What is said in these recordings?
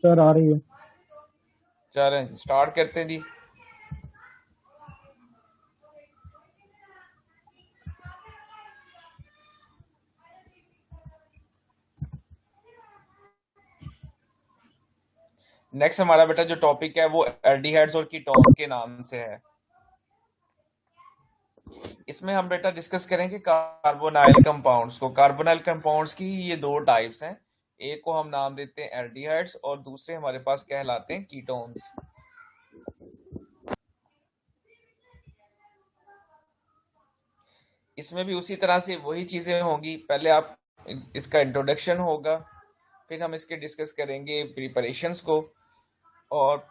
Sir आ रही है। चलें स्टार्ट करते हैं जी। नेक्स्ट हमारा बेटा जो टॉपिक है वो एल्डिहाइड्स और कीटोन्स के नाम से है। इसमें हम बेटा डिस्कस करेंगे कार्बोनाइल कंपाउंड्स को। कार्बोनाइल कंपाउंड्स की ये दो टाइप्स हैं। एक को हम नाम देते हैं एल्डिहाइड्स और दूसरे हमारे पास कहलाते हैं कीटोन्स। इसमें भी उसी तरह से वही चीजें होंगी। पहले आप इसका इंट्रोडक्शन होगा, फिर हम इसके डिस्कस करेंगे प्रिपरेशंस को, और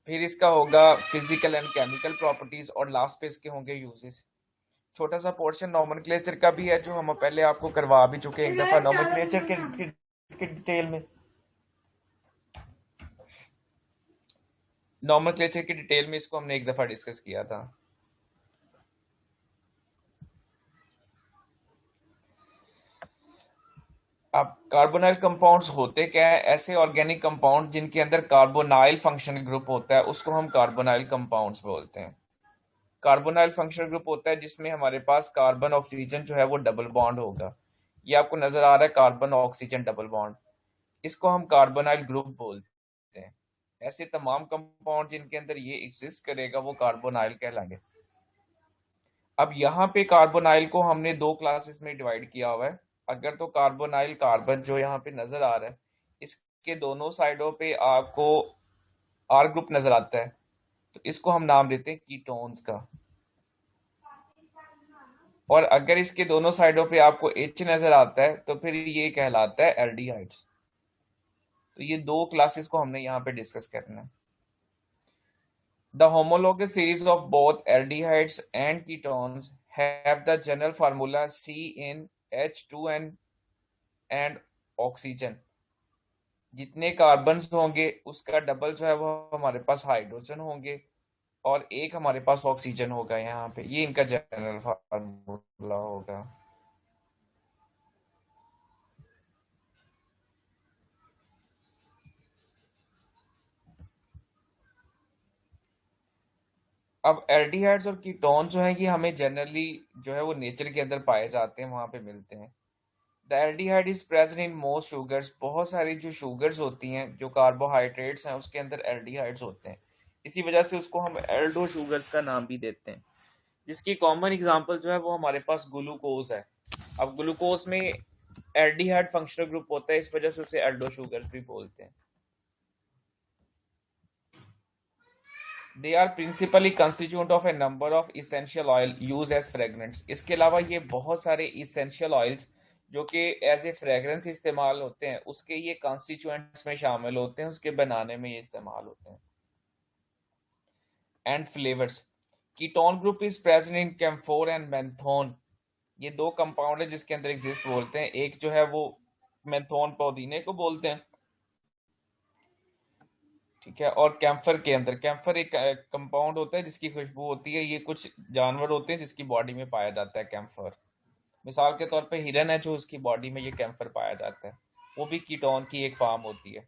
फिर इसका होगा फिजिकल एंड केमिकल प्रॉपर्टीज, और लास्ट पे इसके होंगे यूजेस। छोटा सा पोर्शन नॉमेनक्लेचर का भी है जो हम पहले आपको करवा भी चुके हैं एक दफा नॉमेनक्लेचर के डिटेल में। नॉमेनक्लेचर की डिटेल में इसको हमने एक दफा डिस्कस किया था। अब कार्बोनाइल कंपाउंड्स होते क्या है? ऐसे ऑर्गेनिक कंपाउंड जिनके अंदर कार्बोनाइल फंक्शनल ग्रुप होता है उसको हम कार्बोनाइल कंपाउंड्स बोलते हैं। कार्बोनाइल फंक्शनल ग्रुप होता है जिसमें हमारे पास कार्बन ऑक्सीजन जो है वो डबल बॉन्ड होगा। ये आपको नजर आ रहा है, कार्बन ऑक्सीजन डबल बॉन्ड। इसको हम कार्बोनाइल ग्रुप बोलते हैं। ऐसे तमाम कंपाउंड जिनके अंदर ये एग्जिस्ट करेगा वो कार्बोनाइल कहलाएंगे। अब यहाँ पे कार्बोनाइल को हमने दो क्लासेस में डिवाइड किया हुआ है। अगर तो कार्बोनाइल कार्बन जो यहाँ पे नजर आ रहा है, इसके दोनों साइडों पे आपको आर ग्रुप नजर आता है, तो इसको हम नाम देते हैं कीटोन्स का। और अगर इसके दोनों साइडों पे आपको एच नजर आता है तो फिर ये कहलाता है एल्डिहाइड्स। तो ये दो क्लासेस को हमने यहाँ पे डिस्कस करना है। The homologous series of both aldehydes and ketones have the general formula CnH2n and oxygen। जितने कार्बन्स होंगे उसका डबल जो है वो हमारे पास हाइड्रोजन होंगे, और एक हमारे पास ऑक्सीजन होगा। यहाँ पे ये इनका जनरल फार्मूला होगा। अब एल्डिहाइड्स और कीटोन जो है ये हमें जनरली जो है वो नेचर के अंदर पाए जाते हैं, वहां पे मिलते हैं। The aldehyde is present in most sugars. बहुत सारी जो शुगर्स होती हैं, जो कार्बोहाइड्रेट्स हैं, उसके अंदर एल्डिहाइड्स होते हैं। इसी वजह से उसको हम एल्डो शुगर्स का नाम भी देते हैं। जिसकी कॉमन एग्जांपल जो है वो हमारे पास ग्लूकोज है। अब ग्लूकोज में एल्डिहाइड फंक्शनल ग्रुप होता है, इस वजह से उसे एल्डो शुगर्स भी बोलते हैं। They are principally constitute of a number of essential oil use as fragrants. इसके अलावा ये बहुत सारे इसेंशियल ऑयल्स जो कि एज ए फ्रेगरेंस इस्तेमाल होते हैं उसके ये कॉन्स्टिट्यूएंट्स में शामिल होते हैं, उसके बनाने में ये इस्तेमाल होते हैं। And flavours. Ketone group is present in camphor and menthone. ये दो कंपाउंड है जिसके अंदर एग्जिस्ट बोलते हैं। एक जो है वो मेंथोन पुदीने को बोलते हैं, ठीक है। और कैम्फर के अंदर, कैम्फर एक कंपाउंड होता है जिसकी खुशबू होती है। ये कुछ जानवर होते हैं जिसकी बॉडी में पाया जाता है कैम्फर। मिसाल के तौर पे हिरन है जो उसकी बॉडी में ये कैम्फर पाया जाता है, वो भी कीटोन की एक फॉर्म होती है।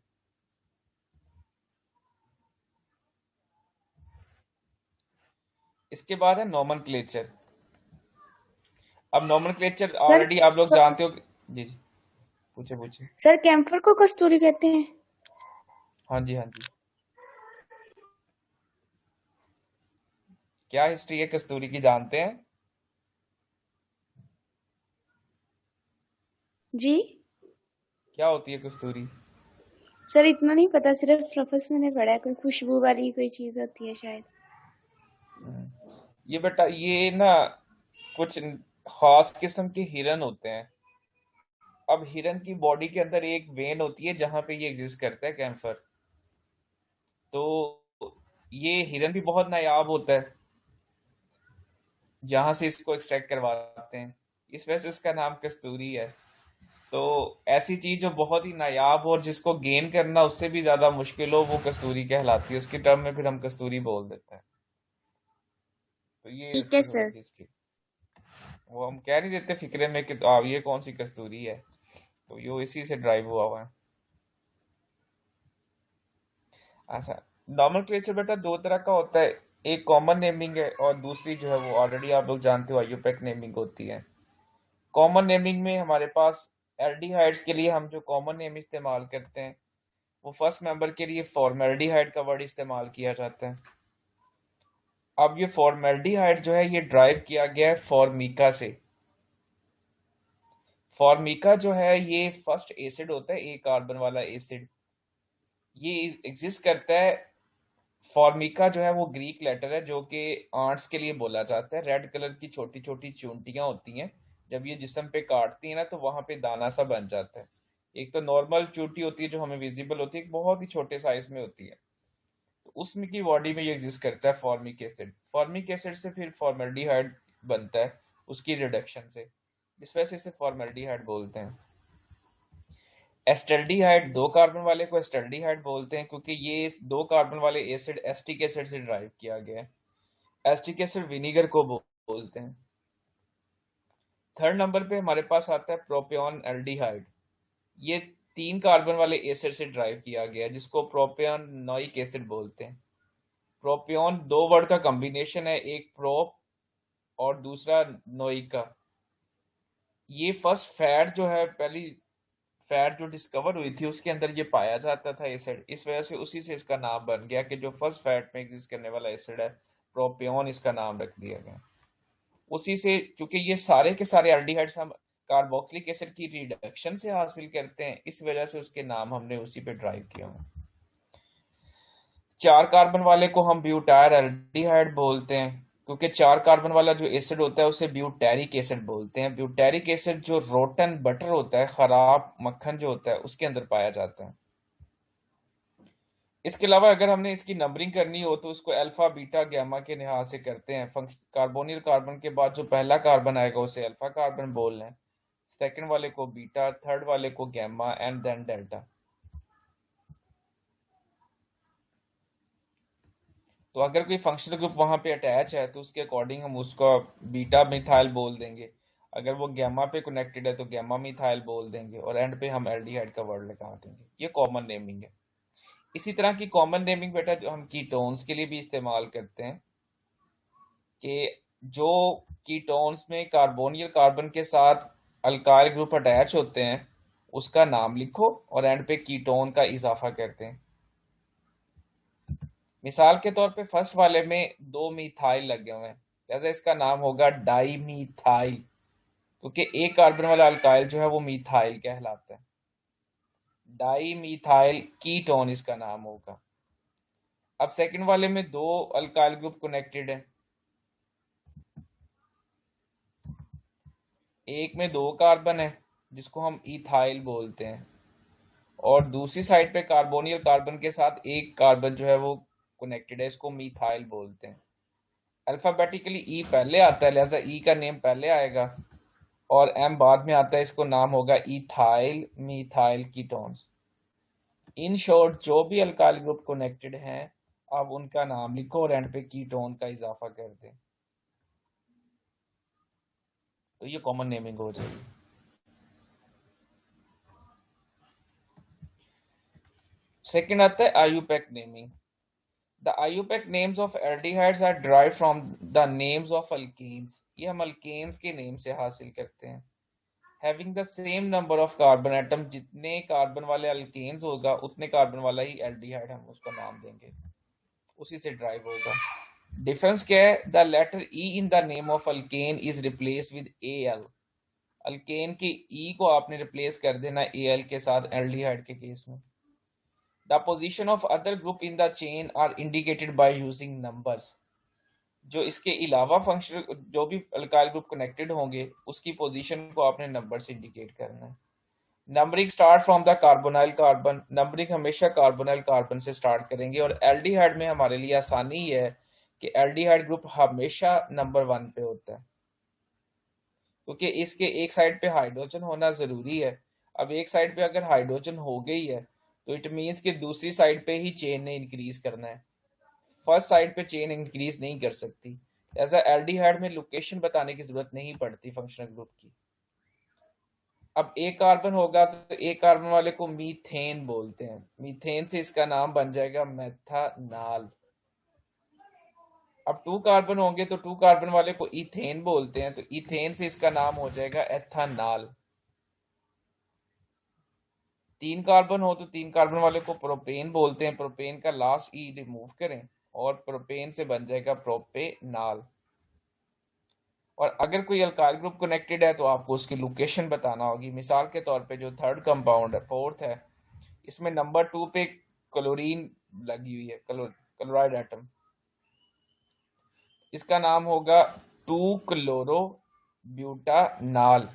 इसके बाद है नोमेनक्लेचर। अब नोमेनक्लेचर सर ऑलरेडी आप लोग सर जानते हो जी जी, पूछे पूछे। सर कैम्फर को कस्तूरी कहते हैं। हाँ जी हाँ जी। क्या हिस्ट्री है कस्तूरी की, जानते हैं? जी क्या होती है कस्तूरी? सर इतना नहीं पता, सिर्फ प्रोफेस मैंने पढ़ा है, कोई खुशबू वाली कोई चीज होती है शायद। ये बेटा ये ना कुछ खास किस्म के हिरन होते हैं। अब हिरन की बॉडी के अंदर एक वेन होती है जहां पे ये एग्जिस्ट करता है कैम्फर। तो ये हिरन भी बहुत नायाब होता है जहां से इसको एक्सट्रैक्ट करवाते हैं, इस वजह से उसका नाम कस्तूरी है। तो ऐसी चीज जो बहुत ही नायाब हो और जिसको गेन करना उससे भी ज्यादा मुश्किल हो, वो कस्तूरी कहलाती है। उसकी टर्म में फिर हम कस्तूरी बोल देते हैं। तो ये ठीक है उसकी थोड़ी सर। हिस्ट्री। वो हम कह नहीं देते फिक्रे में कि ये कौन सी कस्तूरी है, तो ये इसी से ड्राइव हुआ हुआ है। अच्छा, नॉमेनक्लेचर बेटा दो तरह का होता है, एक कॉमन नेमिंग है और दूसरी जो है वो ऑलरेडी आप लोग जानते हो आईयूपैक नेमिंग होती है। कॉमन नेमिंग में हमारे पास एल्डिहाइड्स के लिए हम जो कॉमन नेम इस्तेमाल करते हैं वो फर्स्ट मेंबर के लिए फॉर्मेल्डिहाइड का वर्ड इस्तेमाल किया जाता है। अब ये फॉर्मेल्डिहाइड जो है ये ड्राइव किया गया है फॉर्मिका से। फॉर्मिका जो है ये फर्स्ट एसिड होता है, एक कार्बन वाला एसिड, ये एग्जिस्ट करता है। फॉर्मिका जो है वो ग्रीक लेटर है जो कि आंट्स के लिए बोला जाता है। रेड कलर की छोटी छोटी चूंटियां होती हैं, जब ये जिस्म पे काटती है ना तो वहां पे दाना सा बन जाता है। एक तो नॉर्मल चूंटी होती है जो हमें विजिबल होती है, एक बहुत ही छोटे साइज में होती है, तो उसमें की बॉडी में ये एग्जिस्ट करता है फॉर्मिक एसिड। फॉर्मिक एसिड से फिर फॉर्मेल्डिहाइड बनता है उसकी रिडक्शन से, इस वजह से इसे फॉर्मेल्डिहाइड बोलते हैं। एस्टल्डिहाइड, दो कार्बन वाले को एस्टल्डिहाइड बोलते हैं क्योंकि ये दो कार्बन वाले एसिड एस्टिक एसिड से ड्राइव किया गया है। एस्टिक एसिड विनीगर को बोलते हैं। थर्ड नंबर पे हमारे पास आता है प्रोपियन एल्डिहाइड, ये तीन कार्बन वाले एसिड से ड्राइव किया गया है जिसको प्रोपियन नोइक एसिड बोलते हैं। प्रोपियन दो वर्ड का कॉम्बिनेशन है, एक प्रोप और दूसरा नोइका। ये फर्स्ट फैट जो है, पहली फैट जो डिस्कवर हुई थी उसके अंदर ये पाया जाता था एसिड, इस वजह से उसी से इसका नाम बन गया कि जो फर्स्ट फैट में एग्जिस्ट करने वाला एसिड है प्रोपियन, इसका नाम रख दिया गया उसी से। क्योंकि ये सारे के सारे एल्डिहाइड्स हम कार्बोक्सिलिक एसिड की रिडक्शन से हासिल करते हैं, इस वजह से उसके नाम हमने उसी पे ड्राइव किया हुआ। चार कार्बन वाले को हम ब्यूटायर एल्डिहाइड बोलते हैं क्योंकि चार कार्बन वाला जो एसिड होता है उसे ब्यूटेरिक एसिड बोलते हैं। ब्यूटेरिक एसिड जो रोटन बटर होता है, खराब मक्खन जो होता है, उसके अंदर पाया जाता है। इसके अलावा अगर हमने इसकी नंबरिंग करनी हो तो उसको अल्फा बीटा गामा के लिहाज से करते हैं। कार्बोनिल कार्बन के बाद जो पहला कार्बन आएगा उसे अल्फा कार्बन बोल रहे हैं, सेकंड वाले को बीटा, थर्ड वाले को गामा एंड देन डेल्टा। तो अगर कोई फंक्शनल ग्रुप वहां पे अटैच है तो उसके अकॉर्डिंग हम उसको बीटा मिथाइल बोल देंगे, अगर वो गैमा पे कनेक्टेड है तो गैमा मिथाइल बोल देंगे और एंड पे हम एल्डिहाइड का वर्ड लगा देंगे। ये कॉमन नेमिंग है। इसी तरह की कॉमन नेमिंग बेटा जो हम कीटोन्स के लिए भी इस्तेमाल करते हैं कि जो कीटोन्स में कार्बोनियल कार्बन के साथ अल्काइल ग्रुप अटैच होते हैं उसका नाम लिखो और एंड पे कीटोन का इजाफा करते हैं। मिसाल के तौर पे फर्स्ट वाले में दो मिथाइल लगे हुए हैं, जैसे इसका नाम होगा डाई मिथाइल, क्योंकि एक कार्बन वाला अल्काइल जो है वो मिथाइल कहलाता है। डाई मिथाइल कीटोन इसका नाम होगा। अब सेकंड वाले में दो अल्काइल ग्रुप कनेक्टेड है, एक में दो कार्बन है जिसको हम इथाइल बोलते हैं और दूसरी साइड पे कार्बोनियल कार्बन के साथ एक कार्बन जो है वो कनेक्टेड है, इसको मिथाइल बोलते हैं। अल्फाबेटिकली ई पहले आता है, लिहाजा ई का नेम पहले आएगा और एम बाद में आता है, इसको नाम होगा ethyl methyl ketones. In short जो भी अल्काइल ग्रुप कनेक्टेड हैं अब उनका नाम लिखो और एंड पे कीटोन का इजाफा कर दें, तो ये कॉमन नेमिंग हो जाएगी। सेकंड आता है IUPAC naming. The IUPAC names of aldehydes are derived from the names of alkanes, ये हम अल्केन्स के नेम से हासिल करते हैं। Having the same number of carbon atom, जितने कार्बन वाले अल्केन्स होगा उतने कार्बन वाला ही एल्डिहाइड हम उसका नाम देंगे, उसी से ड्राइव होगा। डिफरेंस क्या है? The letter E in the name of alkane is replace with A L. Alkane के ई को आपने रिप्लेस कर देना ए एल के साथ एल्डिहाइड के केस में। The position of other group in the chain are indicated by using numbers. जो इसके अलावा फंक्शनल जो भी अल्काइल ग्रुप कनेक्टेड होंगे उसकी पोजीशन को आपने नंबर से इंडिकेट करना है। Numbering start from the carbonyl carbon, numbering हमेशा कार्बोनाइल कार्बन से स्टार्ट करेंगे और एल्डिहाइड में हमारे लिए आसानी है कि एल्डिहाइड ग्रुप हमेशा नंबर 1 पे होता है क्योंकि इसके एक साइड पे हाइड्रोजन होना जरूरी है। अब एक साइड पे अगर हाइड्रोजन हो गई है तो इट मीन्स कि दूसरी साइड पे ही चेन ने इंक्रीज करना है, फर्स्ट साइड पे चेन इंक्रीज नहीं कर सकती। ऐसा एल्डिहाइड में लोकेशन बताने की जरूरत नहीं पड़ती फंक्शनल ग्रुप की। अब एक कार्बन होगा तो एक कार्बन वाले को मीथेन बोलते हैं, मीथेन से इसका नाम बन जाएगा मेथानॉल। अब टू कार्बन होंगे तो टू कार्बन वाले को इथेन बोलते हैं, तो इथेन से इसका नाम हो जाएगा एथानॉल। तीन कार्बन हो तो तीन कार्बन वाले को प्रोपेन बोलते हैं, प्रोपेन का लास्ट ई रिमूव करें और प्रोपेन से बन जाएगा प्रोपेनॉल। और अगर कोई अल्काइल ग्रुप कनेक्टेड है तो आपको उसकी लोकेशन बताना होगी। मिसाल के तौर पे जो थर्ड कंपाउंड है, फोर्थ है, इसमें नंबर 2 पे क्लोरीन लगी हुई है, क्लोराइड एटम, इसका नाम होगा 2 क्लोरो ब्यूटानॉल।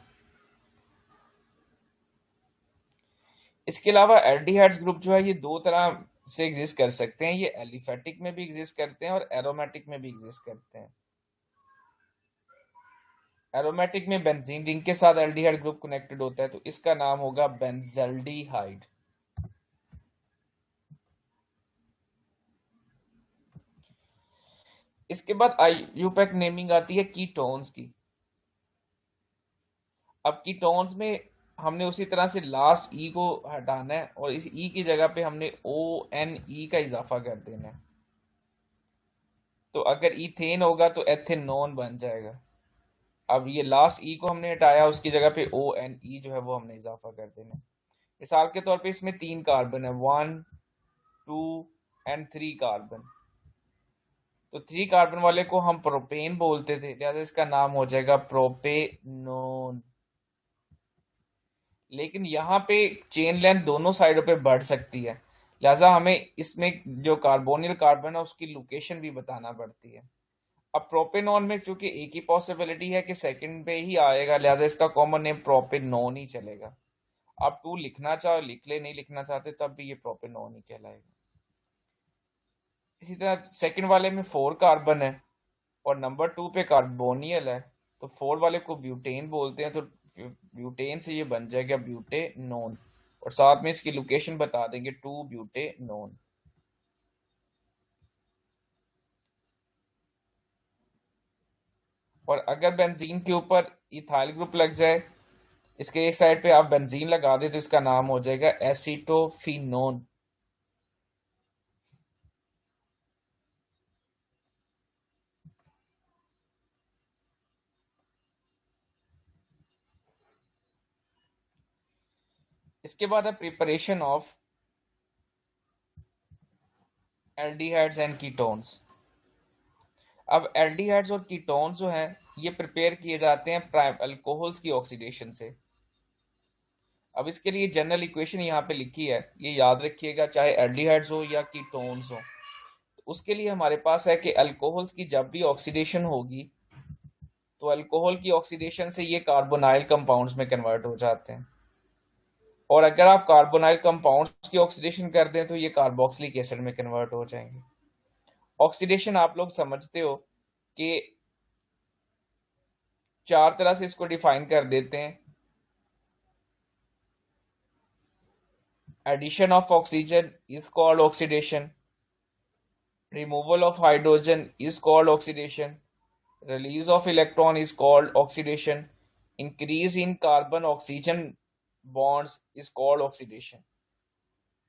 इसके अलावा एल्डिहाइड्स ग्रुप जो है ये दो तरह से एग्जिस्ट कर सकते हैं, ये एलिफेटिक में भी एग्जिस्ट करते हैं और एरोमेटिक में भी एग्जिस्ट करते हैं। एरोमेटिक में बेंजीन रिंग के साथ एल्डिहाइड ग्रुप कनेक्टेड होता है तो इसका नाम होगा बेंजल्डिहाइड। इसके बाद आईयूपैक नेमिंग आती है कीटोन्स की। अब कीटोन्स में हमने उसी तरह से लास्ट ई को हटाना है और इस ई की जगह पे हमने ओ एन ई का इजाफा कर देना है। तो अगर इथेन होगा तो एथेनॉन बन जाएगा। अब ये लास्ट ई को हमने हटाया, उसकी जगह पे ओ एन ई जो है वो हमने इजाफा कर देना है। मिसाल के तौर पे इसमें 3 कार्बन है, 1 2 एंड 3 कार्बन। तो 3 कार्बन वाले को हम प्रोपेन बोलते थे, लिहाजा इसका नाम हो जाएगा प्रोपेनोन। लेकिन यहाँ पे चेन लेंथ दोनों साइडों पे बढ़ सकती है, लिहाजा हमें इसमें जो कार्बोनिल कार्बन है उसकी लोकेशन भी बताना पड़ती है। अब प्रोपेनॉन में चूंकि एक ही पॉसिबिलिटी है कि सेकंड पे ही आएगा, लिहाजा इसका कॉमन नेम प्रोपेनॉन ही चलेगा। आप 2 लिखना चाहो लिख ले, नहीं लिखना चाहते तब भी ये प्रोपेनॉन ही कहलाएगा। इसी तरह सेकंड वाले में 4 कार्बन है और नंबर 2 पे कार्बोनियल है, तो 4 वाले को ब्यूटेन बोलते हैं, तो ब्यूटेन से ये बन जाएगा ब्यूटेनोन और साथ में इसकी लोकेशन बता देंगे 2 ब्यूटेनोन। और अगर बेंजीन के ऊपर इथाइल ग्रुप लग जाए, इसके एक साइड पे आप बेंजीन लगा दे तो इसका नाम हो जाएगा एसीटोफिनोन। इसके बाद है preparation of aldehydes and ketones. अब एल्डिहाइड्स और कीटोन्स जो हैं ये प्रिपेयर किए जाते हैं प्राइम अल्कोहल्स की ऑक्सीडेशन से। अब इसके लिए जनरल इक्वेशन यहाँ पे लिखी है, ये याद रखिएगा, चाहे एल्डिहाइड्स हो या कीटोन्स हो। तो उसके लिए हमारे पास है कि अल्कोहल्स की जब भी ऑक्सीडेशन होगी तो अल्कोहल की ऑक्सीडेशन से ये कार्बोनाइल कंपाउंड्स में कन्वर्ट हो जाते हैं, और अगर आप कार्बोनाइल कंपाउंड्स की ऑक्सीडेशन कर दें तो ये कार्बोक्सिलिक एसिड में कन्वर्ट हो जाएंगे। ऑक्सीडेशन आप लोग समझते हो कि 4 तरह से इसको डिफाइन कर देते हैं। Addition of oxygen is called oxidation, removal of hydrogen is called oxidation, release of electron is called oxidation, increase in carbon oxygen bonds is called oxidation,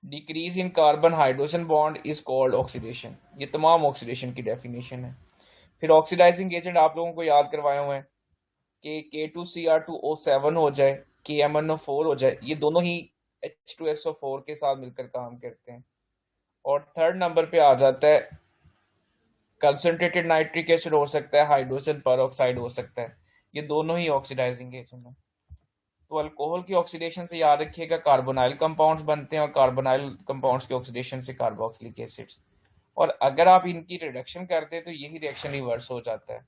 decrease in carbon hydrogen bond is called oxidation। ये तमाम oxidation की definition है। फिर oxidising agent आप लोगों को याद करवाए हुए हैं कि K2Cr2O7 हो जाए, KMnO4 हो जाए, ये दोनों ही H2SO4 के साथ मिलकर काम करते हैं। और थर्ड नंबर पे आ जाता है कंसंट्रेटेड नाइट्रिक एसिड हो सकता है, हाइड्रोजन पर हो सकता है, ये दोनों ही ऑक्सीडाइजिंग एजेंट हैं। तो अल्कोहल की ऑक्सीडेशन से याद रखिएगा कार्बोनाइल कंपाउंड्स बनते हैं और कार्बोनाइल कंपाउंड्स की ऑक्सीडेशन से कार्बोक्सिलिक एसिड्स। और अगर आप इनकी रिडक्शन करते हैं तो यही रिएक्शन रिवर्स हो जाता है,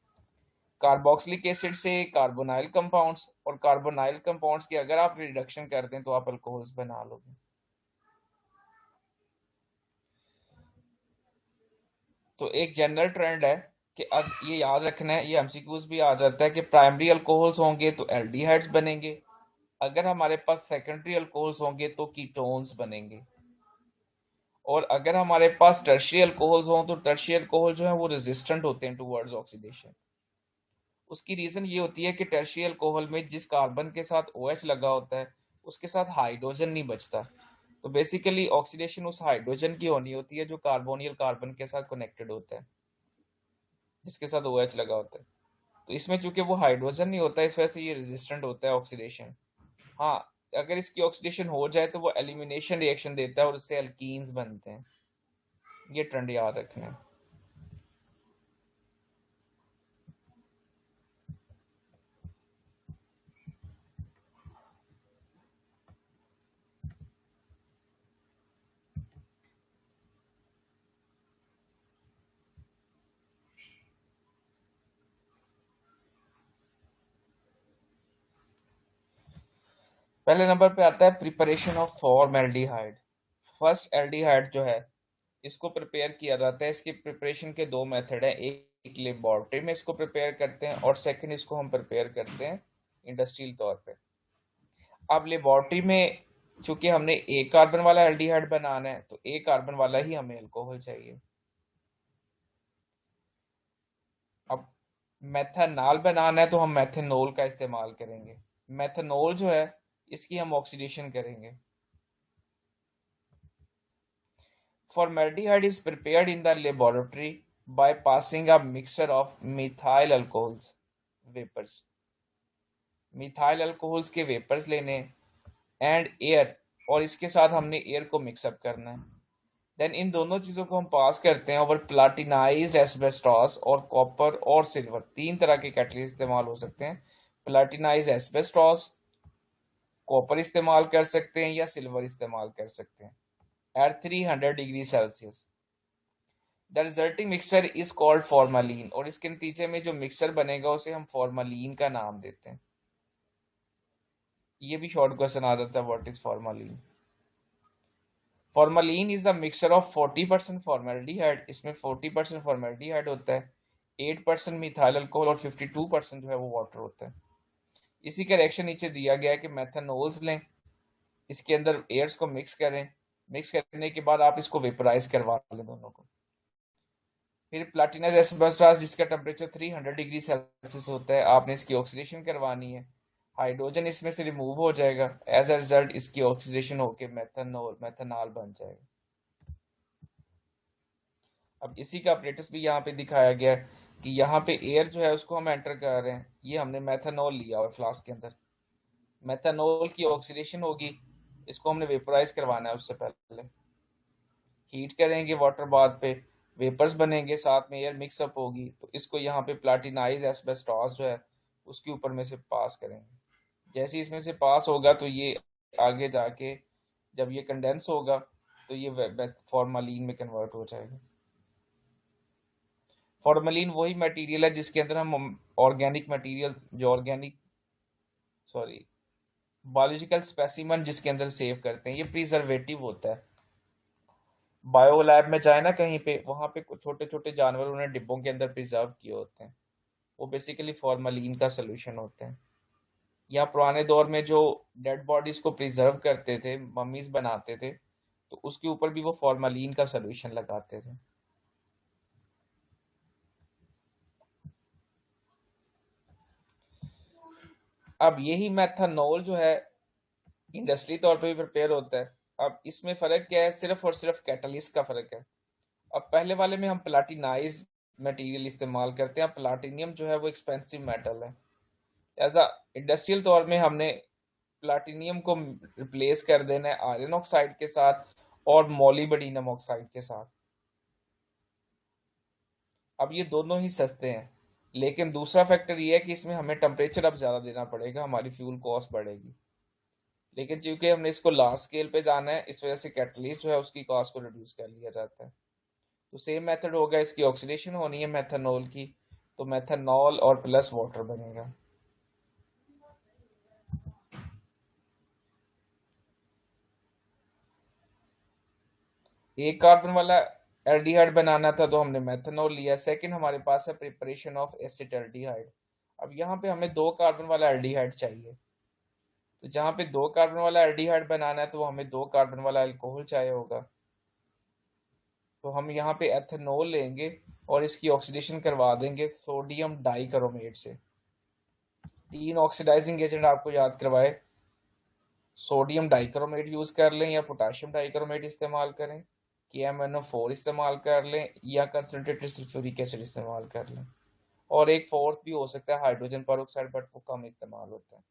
कार्बोक्सिलिक एसिड से कार्बोनाइल कंपाउंड्स और कार्बोनाइल कंपाउंड्स की अगर आप रिडक्शन करते हैं तो आप अल्कोहल्स बना लोगे। तो एक जनरल ट्रेंड है कि अब ये याद रखना है, ये एमसीक्यूज भी आ जाता है कि प्राइमरी अल्कोहल्स होंगे तो एल्डिहाइड्स बनेंगे, अगर हमारे पास सेकेंडरी अल्कोहल्स होंगे तो कीटोन्स बनेंगे, और अगर हमारे पास टर्शियरी अल्कोहल्स हों तो टर्शियरी अल्कोहल जो है वो रेजिस्टेंट होते हैं टुवर्ड्स ऑक्सीडेशन। उसकी रीजन ये होती है कि टर्शियरी अल्कोहल में जिस कार्बन के साथ OH लगा होता है उसके साथ हाइड्रोजन नहीं बचता। तो बेसिकली ऑक्सीडेशन उस हाइड्रोजन की होनी होती है जो कार्बोनियल कार्बन के साथ कनेक्टेड होता है, जिसके साथ OH लगा होता है। तो इसमें चूंकि वो हाइड्रोजन नहीं होता है, इस वजह से ये रेजिस्टेंट होता है ऑक्सीडेशन। हाँ, अगर इसकी ऑक्सीडेशन हो जाए तो वो एलिमिनेशन रिएक्शन देता है और उससे अल्कीन्स बनते हैं। ये ट्रेंड याद रखना है। पहले नंबर पे आता है preparation of formaldehyde. First aldehyde जो है इसको प्रिपेयर किया जाता है। इसकी प्रिपरेशन के दो मेथड है, एक लेबोरेटरी में इसको प्रिपेयर करते हैं और सेकंड इसको हम प्रिपेयर करते हैं इंडस्ट्रियल तौर पे। अब लेबोरेटरी में चूंकि हमने एक कार्बन वाला एल्डिहाइड बनाना है तो एक कार्बन वाला ही हमें अल्कोहल चाहिए। अब मेथनॉल बनाना है तो हम मेथनॉल का इस्तेमाल करेंगे। मेथनॉल जो है इसकी हम ऑक्सीडेशन करेंगे। Formaldehyde is prepared in the laboratory by passing a mixture of methyl alcohols vapors, methyl alcohols के वेपर्स लेने एंड एयर, और इसके साथ हमने एयर को मिक्सअप करना है। देन इन दोनों चीजों को हम पास करते हैं ओवर प्लाटिनाइज्ड एस्बेस्टॉस और कॉपर और सिल्वर। तीन तरह के कैटलिस्ट इस्तेमाल हो सकते हैं। प्लाटिनाइज्ड एस्बेस्टॉस, कॉपर इस्तेमाल कर सकते हैं या सिल्वर इस्तेमाल कर सकते हैं at 300 degree Celsius. The resulting mixture is called formalin, और इसके नतीजे में जो मिक्सचर बनेगा उसे हम फॉर्मालिन का नाम देते हैं। ये भी शॉर्ट क्वेश्चन आ जाता है, what is formalin. Formalin is the mixture of 40% formaldehyde, इसमें 40% फॉर्मेल्डिहाइड होता है, 8% मिथाइल अल्कोहल और 52% जो है वो वाटर होता है। इसी का रिएक्शन नीचे दिया गया है कि मेथनॉल्स लें, इसके अंदर एयर्स को मिक्स करें, मिक्स करने के बाद आप इसको वेपराइज करवा लें दोनों को। फिर प्लाटिनस एस्बेस्टॉस जिसका टेम्परेचर 300 डिग्री सेल्सियस होता है, आपने इसकी ऑक्सीडेशन करवानी है। हाइड्रोजन इसमें से रिमूव हो जाएगा, एज अ रिजल्ट इसकी ऑक्सीडेशन होकर मेथनॉल बन जाएगा। अब इसी का अपरेटस भी यहाँ पे दिखाया गया है कि यहाँ पे एयर जो है उसको हम एंटर कर रहे हैं। ये हमने मेथनॉल लिया हुआ फ्लास्क के अंदर, मेथनॉल की ऑक्सीडेशन होगी, इसको हमने वेपराइज करवाना है। उससे पहले हीट करेंगे वाटर बाथ पे, वेपर्स बनेंगे, साथ में एयर मिक्सअप होगी, तो इसको यहाँ पे प्लाटिनाइज एस्बेस्टॉस जो है उसके ऊपर में से पास करेंगे। जैसे इसमें से पास होगा तो ये आगे जाके जब ये कंडेंस होगा तो ये फॉर्मालिन में कन्वर्ट हो जाएगा। फॉर्मलिन वही मटेरियल है जिसके अंदर हम ऑर्गेनिक मटेरियल, जो ऑर्गेनिक सॉरी बायोलॉजिकल स्पेसिमन जिसके अंदर सेव करते हैं, ये प्रिजर्वेटिव होता है। बायो लैब में जाए ना कहीं पे, वहां पे छोटे छोटे जानवर उन्हें डिब्बों के अंदर प्रिजर्व किए होते हैं, वो बेसिकली फॉर्मलिन का सोल्यूशन होते हैं। या पुराने दौर में जो डेड बॉडीज को प्रिजर्व करते थे, मम्मीज बनाते थे, तो उसके ऊपर भी वो फॉर्मलिन का सोल्यूशन लगाते थे। अब यही मेथनॉल जो है इंडस्ट्री तौर पे भी प्रिपेयर होता है। अब इसमें फर्क क्या है, सिर्फ और सिर्फ कैटलिस्ट का फर्क है। अब पहले वाले में हम प्लाटिनाइज मटेरियल इस्तेमाल करते हैं, प्लाटिनियम जो है वो एक्सपेंसिव मेटल है। ऐसा इंडस्ट्रियल तौर में हमने प्लाटिनियम को रिप्लेस कर देना है आयरन ऑक्साइड के साथ और मोलिब्डेनम ऑक्साइड के साथ। अब ये दोनों ही सस्ते हैं, लेकिन दूसरा फैक्टर ये है कि इसमें हमें टेम्परेचर अब ज़्यादा देना पड़ेगा, हमारी फ्यूल कॉस्ट बढ़ेगी। लेकिन चूंकि हमने इसको लार्ज स्केल पे जाना है, इस वजह से कैटलिस्ट जो है उसकी कॉस्ट को रिड्यूस कर लिया जाता है। तो सेम मेथड होगा, इसकी ऑक्सीडेशन होनी है मेथनॉल की, तो मेथनॉल और प्लस वाटर बनेगा। एक कार्बन वाला एल्डिहाइड बनाना था तो हमने मेथनॉल लिया। सेकंड हमारे पास है प्रिपरेशन ऑफ एसिटाल्डिहाइड। अब यहाँ पे हमें दो कार्बन वाला एल्डिहाइड चाहिए, तो जहाँ पे दो कार्बन वाला एल्डिहाइड बनाना है तो हमें दो कार्बन वाला अल्कोहल चाहिए होगा। तो हम यहाँ पे एथेनॉल लेंगे और इसकी ऑक्सीडेशन करवा देंगे सोडियम डाइक्रोमेट से। 3 ऑक्सीडाइजिंग एजेंट आपको याद करवाए, सोडियम डाइक्रोमेट यूज कर लें या पोटेशियम डाइक्रोमेट इस्तेमाल करें, KMnO4 इस्तेमाल कर लें या कंसंट्रेटेड सल्फ्यूरिक एसिड इस्तेमाल कर लें, और एक फोर्थ भी हो सकता है हाइड्रोजन पेरोक्साइड, बट वो कम इस्तेमाल होता है।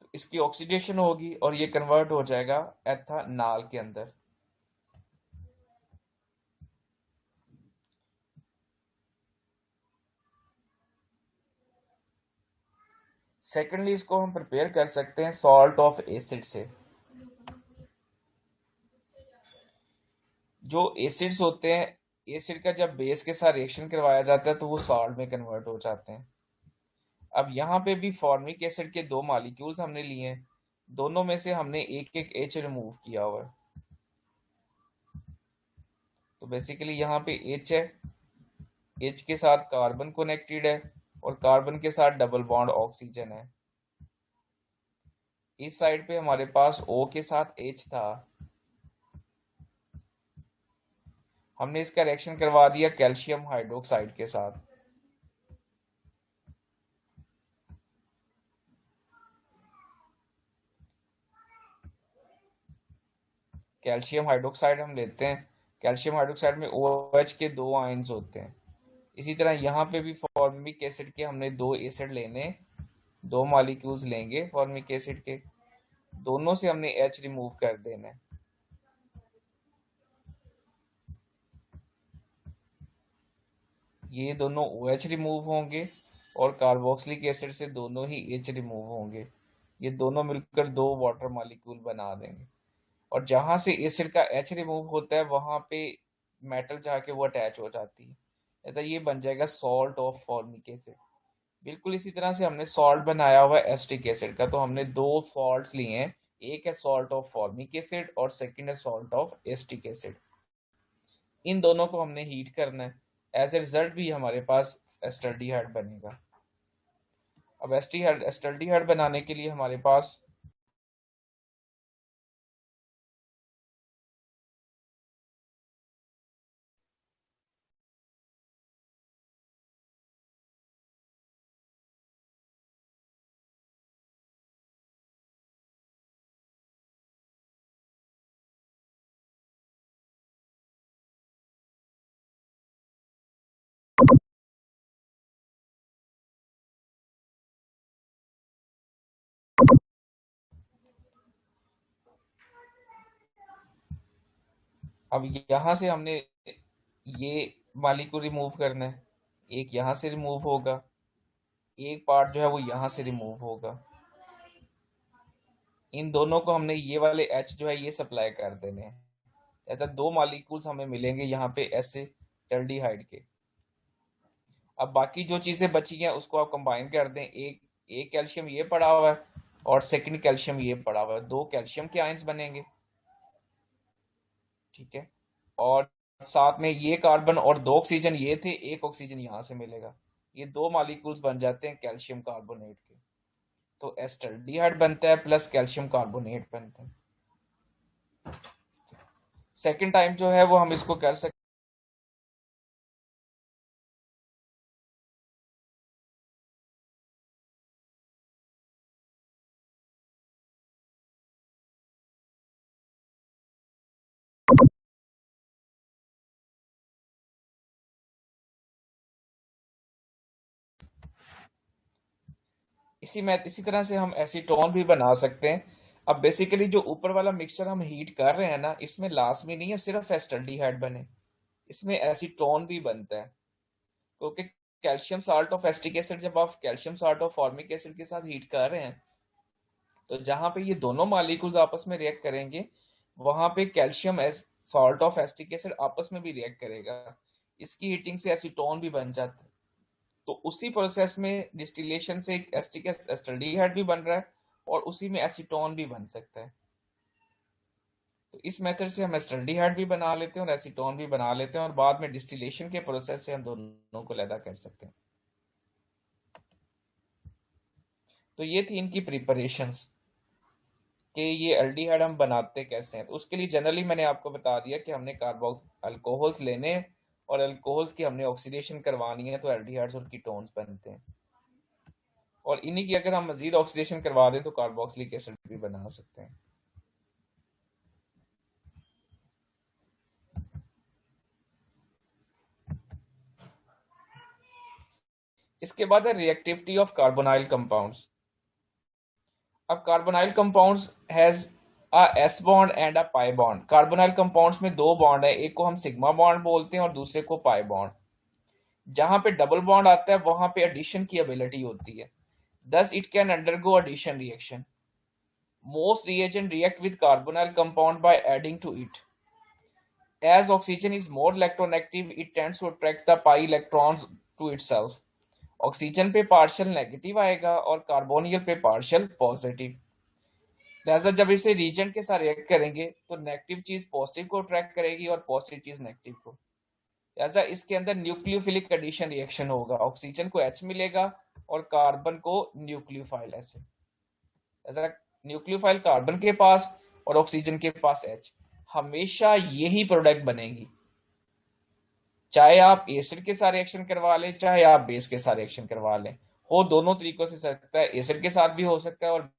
तो इसकी ऑक्सीडेशन होगी और ये कन्वर्ट हो जाएगा एथानॉल के अंदर। सेकेंडली इसको हम प्रिपेयर कर सकते हैं सॉल्ट ऑफ एसिड से। जो एसिड्स होते हैं, एसिड का जब बेस के साथ रिएक्शन करवाया जाता है तो वो सॉल्ट में कन्वर्ट हो जाते हैं। अब यहाँ पे भी फॉर्मिक एसिड के 2 मॉलिक्यूल्स हमने लिए हैं, दोनों में से हमने एक एक एच रिमूव किया हुआ है। तो बेसिकली यहाँ पे एच है, एच के साथ कार्बन कनेक्टेड है और कार्बन के साथ डबल बॉन्ड ऑक्सीजन है। इस साइड पे हमारे पास O के साथ H था, हमने इसका रिएक्शन करवा दिया कैल्शियम हाइड्रोक्साइड के साथ। कैल्शियम हाइड्रोक्साइड हम लेते हैं, कैल्शियम हाइड्रोक्साइड में OH के 2 आयंस होते हैं। इसी तरह यहाँ पे भी फॉर्मिक एसिड के हमने 2 एसिड लेने, 2 मॉलिक्यूल्स लेंगे फॉर्मिक एसिड के, दोनों से हमने H रिमूव कर देना है। ये दोनों OH रिमूव होंगे और कार्बोक्सिलिक एसिड से दोनों ही H रिमूव होंगे। ये दोनों मिलकर 2 वाटर मॉलिक्यूल बना देंगे, और जहां से एसिड का H रिमूव होता है वहां पे मेटल जाके वो अटैच हो जाती है, तो ये बन जाएगा सॉल्ट ऑफ फॉर्मिक एसिड। बिल्कुल इसी तरह से हमने सॉल्ट बनाया हुआ है एसिटिक एसिड का। तो हमने 2 सॉल्ट्स लिए हैं, एक है सॉल्ट ऑफ फॉर्मिक एसिड और सेकंड है सॉल्ट ऑफ एसिटिक एसिड। इन दोनों को हमने हीट करना है, एज ए रिजल्ट भी हमारे पास एस्टल्डिहाइड बनेगा। अब एस्टल्डिहाइड बनाने के लिए हमारे पास अब यहाँ से हमने ये मॉलिक्यूल रिमूव करना है, एक यहाँ से रिमूव होगा, एक पार्ट जो है वो यहाँ से रिमूव होगा। इन दोनों को हमने ये वाले H जो है ये सप्लाई कर देने हैं। ऐसा 2 मॉलिक्यूल्स हमें मिलेंगे यहाँ पे एसिटल्डिहाइड के। अब बाकी जो चीजें बची हैं उसको आप कंबाइन कर दें, एक कैल्शियम ये पड़ा हुआ है और सेकंड कैल्शियम ये पड़ा हुआ है, 2 कैल्शियम के आयंस बनेंगे, ठीक है। और साथ में ये कार्बन और 2 ऑक्सीजन ये थे, एक ऑक्सीजन यहाँ से मिलेगा, ये 2 मॉलिक्यूल्स बन जाते हैं कैल्शियम कार्बोनेट के। तो एस्टल्डिहाइड बनता है प्लस कैल्शियम कार्बोनेट बनता है। सेकंड टाइम जो है वो हम इसको कर सकते इसी तरह से हम एसीटोन भी बना सकते हैं। अब बेसिकली जो ऊपर वाला मिक्सचर हम हीट कर रहे हैं ना, इसमें लाजमी नहीं है सिर्फ एस्टल्डिहाइड बने, इसमें एसीटोन भी बनता है। क्योंकि calcium salt of acetic acid जब आप calcium salt of formic acid के साथ हीट कर रहे हैं, तो जहां पे ये दोनों मॉलिक्यूल्स आपस में रिएक्ट करेंगे, वहां पे calcium salt of acetic acid आपस में भी रिएक्ट करेगा, इसकी हीटिंग से एसीटोन भी बन जाता है। तो उसी प्रोसेस में डिस्टिलेशन से एक एसिटिक एस्टल्डिहाइड भी बन रहा है और उसी में एसीटोन भी बन सकता है। तो इस मेथड से हम एस्टल्डिहाइड भी बना लेते हैं और एसीटोन भी बना लेते हैं, और बाद में डिस्टिलेशन के प्रोसेस से हम दोनों को अलग कर सकते हैं। तो ये थी इनकी प्रिपरेशंस कि ये एल्डिहाइड हम बनाते कैसे हैं। तो उसके लिए जनरली मैंने आपको बता दिया कि हमने कार्बो अल्कोहल्स लेने हैं और अल्कोहल्स की हमने ऑक्सीडेशन करवानी है, तो एल्डिहाइड्स और कीटोन्स बनते हैं। और इन्हीं की अगर हम मजीद ऑक्सीडेशन करवा दें तो कार्बोक्सिलिक एसिड भी बना सकते हैं। इसके बाद है रिएक्टिविटी ऑफ कार्बोनाइल कंपाउंड्स। अब carbonyl compounds has a S bond and a pi bond. Carbonyl compounds में दो बॉन्ड है, एक को हम सिग्मा बॉन्ड बोलते हैं और दूसरे को पाई बॉन्ड। जहां पे डबल बॉन्ड आता है वहां पे एडिशन की एबिलिटी होती है, thus it can undergo addition reaction. Most reagents react with carbonyl compound by adding to it. As oxygen is more electronegative, it tends to attract the pi electrons to itself. Oxygen पे partial negative आएगा और कार्बोनियल पे partial positive. लिहाजा जब इसे reagent के साथ react करेंगे तो नेगेटिव चीज पॉजिटिव को अट्रैक्ट करेगी और पॉजिटिव चीज नेगेटिव को। लिहाजा इसके अंदर न्यूक्लियोफिलिक एडिशन रिएक्शन होगा, ऑक्सीजन को H मिलेगा और कार्बन को न्यूक्लियोफाइल ऐसे। न्यूक्लियोफाइल कार्बन के पास और ऑक्सीजन के पास H, हमेशा यही प्रोडक्ट बनेगी, चाहे आप एसिड के साथ रिएक्शन करवा लें चाहे आप बेस के साथ रिएक्शन करवा लें। हो दोनों तरीकों से सकता है, एसिड के साथ भी हो सकता है और